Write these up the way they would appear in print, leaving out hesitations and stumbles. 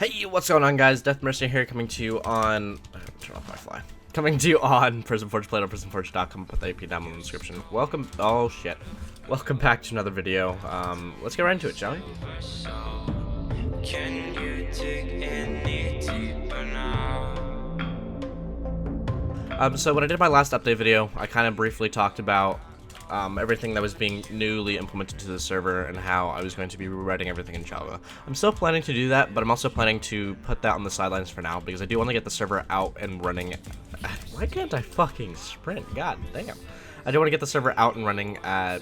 Hey, what's going on, guys? DeathMercenary here, coming to you on... turn off my fly. Coming to you on PrismForge. Play on PrismForge.com. Put the IP down in the description. Welcome... Oh, shit. Welcome back to another video. Let's get right into it, shall we? Can you dig any deeper now? So when I did my last update video, I kind of briefly talked about everything that was being newly implemented to the server and how I was going to be rewriting everything in Java. I'm still planning to do that, but I'm also planning to put that on the sidelines for now because I do want to get the server out and running. Why can't I fucking sprint? God damn. I do want to get the server out and running at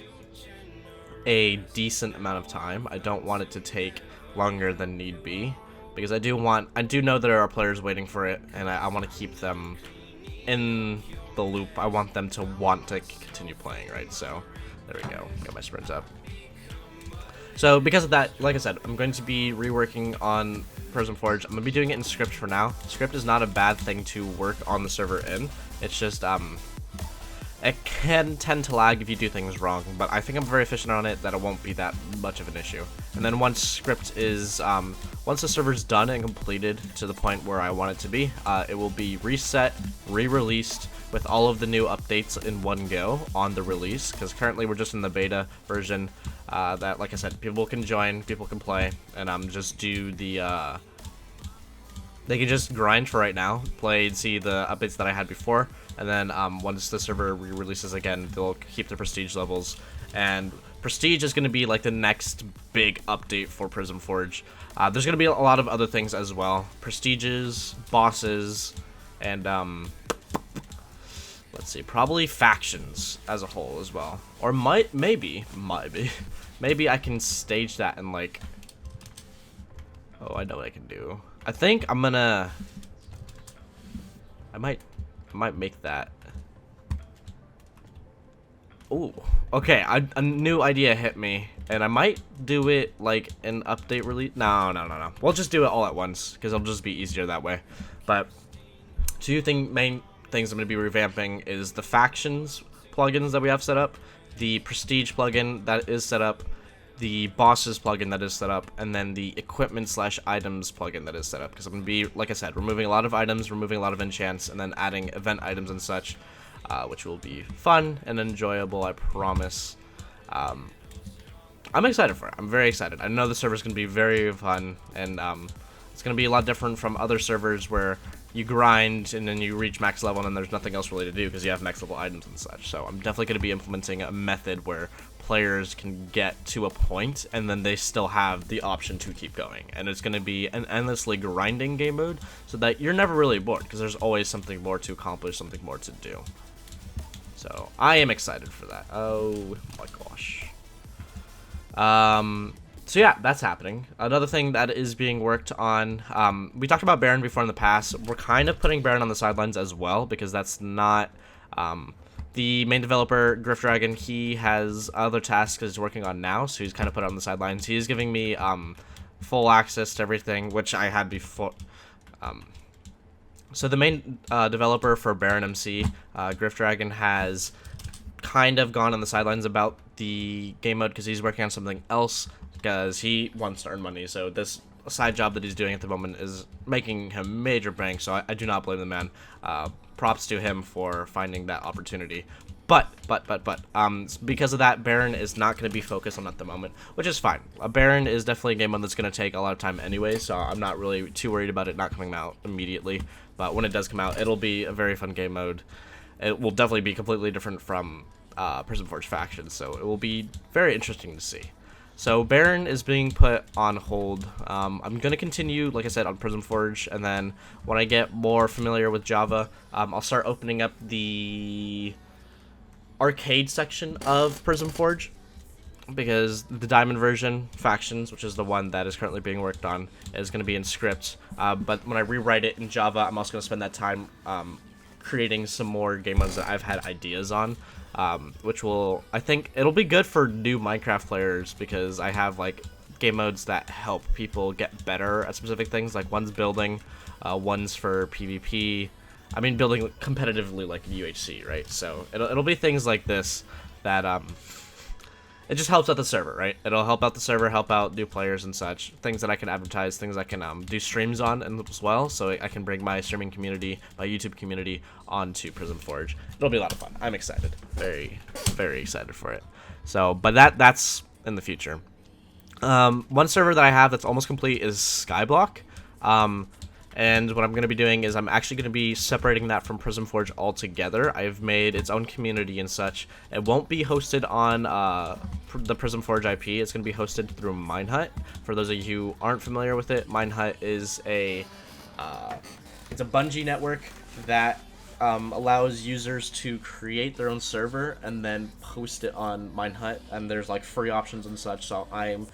a decent amount of time. I don't want it to take longer than need be because I do know that there are players waiting for it, and I want to keep them in the loop. I want them to want to continue playing, right? So there we go, got my sprints up. So because of that, like I said, I'm going to be reworking on PrismForge. I'm gonna be doing it in script for now. Script is not a bad thing to work on the server in. It's just it can tend to lag if you do things wrong, but I think I'm very efficient on it that it won't be that much of an issue. And then once script is, once the server's done and completed to the point where I want it to be, it will be reset, re-released with all of the new updates in one go on the release, because currently we're just in the beta version that, like I said, people can join, people can play, and just do the, they can just grind for right now, play and see the updates that I had before, and then once the server re-releases again, they'll keep the prestige levels, and prestige is going to be like the next big update for PrismForge. There's going to be a lot of other things as well, prestiges, bosses, and let's see, probably factions as a whole as well, or maybe I can stage that in like, oh, I know what I can do. I think I'm gonna, I might make that. Oh, okay, a new idea hit me, and I might do it like an update release. No. We'll just do it all at once, because it'll just be easier that way. But main things I'm going to be revamping is the factions plugins that we have set up, the prestige plugin that is set up, the bosses plugin that is set up, and then the equipment/items plugin that is set up, because I'm going to be, like I said, removing a lot of items, removing a lot of enchants, and then adding event items and such, which will be fun and enjoyable, I promise. I'm excited for it. I'm very excited. I know the server's going to be very fun, and it's going to be a lot different from other servers where you grind and then you reach max level and then there's nothing else really to do because you have max level items and such. So I'm definitely going to be implementing a method where players can get to a point and then they still have the option to keep going, and it's going to be an endlessly grinding game mode so that you're never really bored because there's always something more to accomplish, something more to do. So I am excited for that. Oh my gosh. So yeah, that's happening. Another thing that is being worked on, we talked about Baron before in the past. We're kind of putting Baron on the sidelines as well because that's not the main developer, Dragon. He has other tasks he's working on now, so he's kind of put it on the sidelines. He is giving me full access to everything, which I had before. So the main developer for Baron MC, Dragon, has kind of gone on the sidelines about the game mode because he's working on something else because he wants to earn money. So this side job that he's doing at the moment is making him major bank, so I do not blame the man. Props to him for finding that opportunity. But because of that, Baron is not going to be focused on at the moment, which is fine. Baron is definitely a game mode that's going to take a lot of time anyway, so I'm not really too worried about it not coming out immediately. But when it does come out, it'll be a very fun game mode. It will definitely be completely different from PrismForge Factions, so it will be very interesting to see. So Baron is being put on hold. I'm going to continue, like I said, on PrismForge, and then when I get more familiar with Java, I'll start opening up the arcade section of PrismForge, because the diamond version, Factions, which is the one that is currently being worked on, is going to be in script. But when I rewrite it in Java, I'm also going to spend that time creating some more game modes that I've had ideas on. Which will, I think, it'll be good for new Minecraft players because I have like game modes that help people get better at specific things. Like one's building, one's for PvP. I mean, building competitively like UHC, right? So it'll be things like this that it just helps out the server, right? It'll help out the server, help out new players and such. Things that I can advertise, things I can do streams on as well, so I can bring my streaming community, my YouTube community, onto PrismForge. It'll be a lot of fun. I'm excited. Very, very excited for it. So, but that's in the future. One server that I have that's almost complete is Skyblock. And what I'm going to be doing is I'm actually going to be separating that from PrismForge altogether. I've made its own community and such. It won't be hosted on the PrismForge IP. It's going to be hosted through Minehut. For those of you who aren't familiar with it, Minehut is it's a Bungie network that allows users to create their own server and then post it on Minehut. And there's like free options and such. So I'm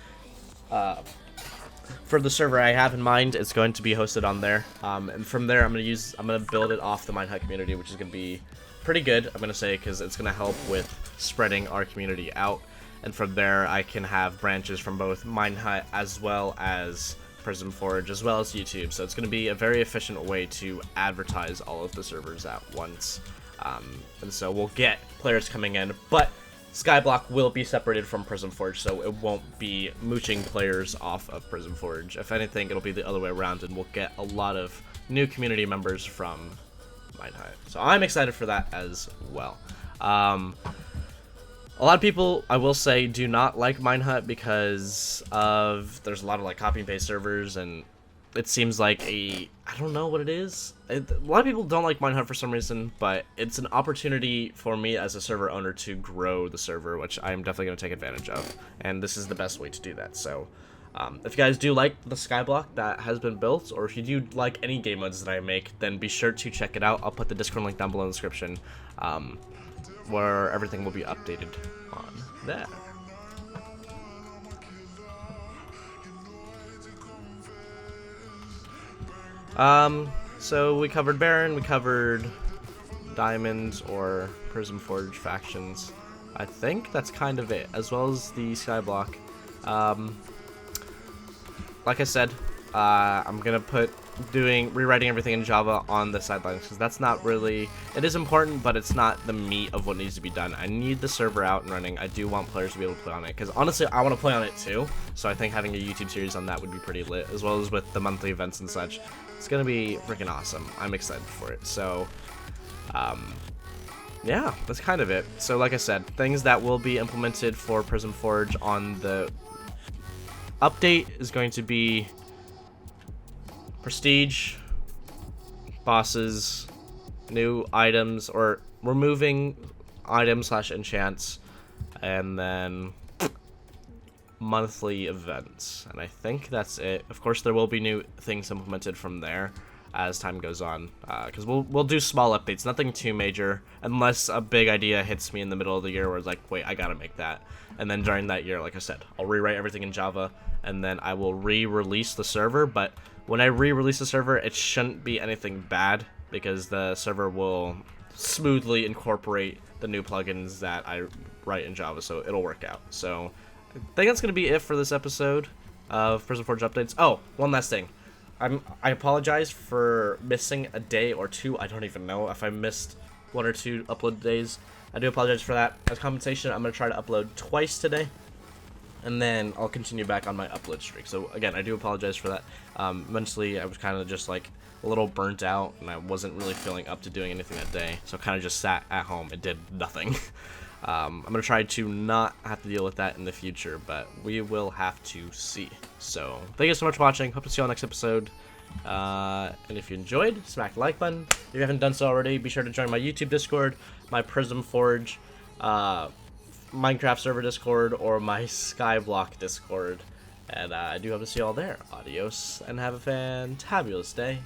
for the server I have in mind, it's going to be hosted on there, and from there I'm gonna build it off the Minehut community, which is gonna be pretty good, I'm gonna say, because it's gonna help with spreading our community out. And from there I can have branches from both Minehut as well as PrismForge as well as YouTube. So it's gonna be a very efficient way to advertise all of the servers at once, and so we'll get players coming in, but Skyblock will be separated from PrismForge, so it won't be mooching players off of PrismForge. If anything, it'll be the other way around, and we'll get a lot of new community members from Minehut. So I'm excited for that as well. A lot of people, I will say, do not like Minehut because there's a lot of like copy and paste servers, and it seems like I don't know what it is. A lot of people don't like Minehut for some reason, but it's an opportunity for me as a server owner to grow the server, which I'm definitely going to take advantage of, and this is the best way to do that. So if you guys do like the Skyblock that has been built, or if you do like any game modes that I make, then be sure to check it out. I'll put the Discord link down below in the description, where everything will be updated on there. So we covered Baron, we covered Diamonds or PrismForge factions. I think that's kind of it, as well as the Skyblock. Like I said, I'm gonna put rewriting everything in Java on the sidelines, because that's not really, it is important, but it's not the meat of what needs to be done. I need the server out and running. I do want players to be able to play on it, because honestly I want to play on it too, so I think having a YouTube series on that would be pretty lit, as well as with the monthly events and such. It's gonna be freaking awesome. I'm excited for it. So yeah, that's kind of it. So like I said, things that will be implemented for PrismForge on the update is going to be prestige, bosses, new items, or removing items / enchants, and then monthly events. And I think that's it. Of course, there will be new things implemented from there as time goes on, because we'll do small updates, nothing too major, unless a big idea hits me in the middle of the year where it's like, wait, I gotta make that. And then during that year, like I said, I'll rewrite everything in Java, and then I will re-release the server. But when I re-release the server, it shouldn't be anything bad, because the server will smoothly incorporate the new plugins that I write in Java, so it'll work out. So I think that's going to be it for this episode of PrismForge updates. Oh, one last thing. I apologize for missing a day or two. I don't even know if I missed 1 or 2 upload days. I do apologize for that. As compensation, I'm going to try to upload twice today, and then I'll continue back on my upload streak. So again, I do apologize for that. Mentally, I was kind of just like a little burnt out, and I wasn't really feeling up to doing anything that day, so kind of just sat at home and did nothing. I'm going to try to not have to deal with that in the future, but we will have to see. So thank you so much for watching. Hope to see you on the next episode. And if you enjoyed, smack the like button. If you haven't done so already, be sure to join my YouTube Discord, my PrismForge Minecraft server Discord, or my Skyblock Discord. And I do hope to see you all there. Adios, and have a fantabulous day.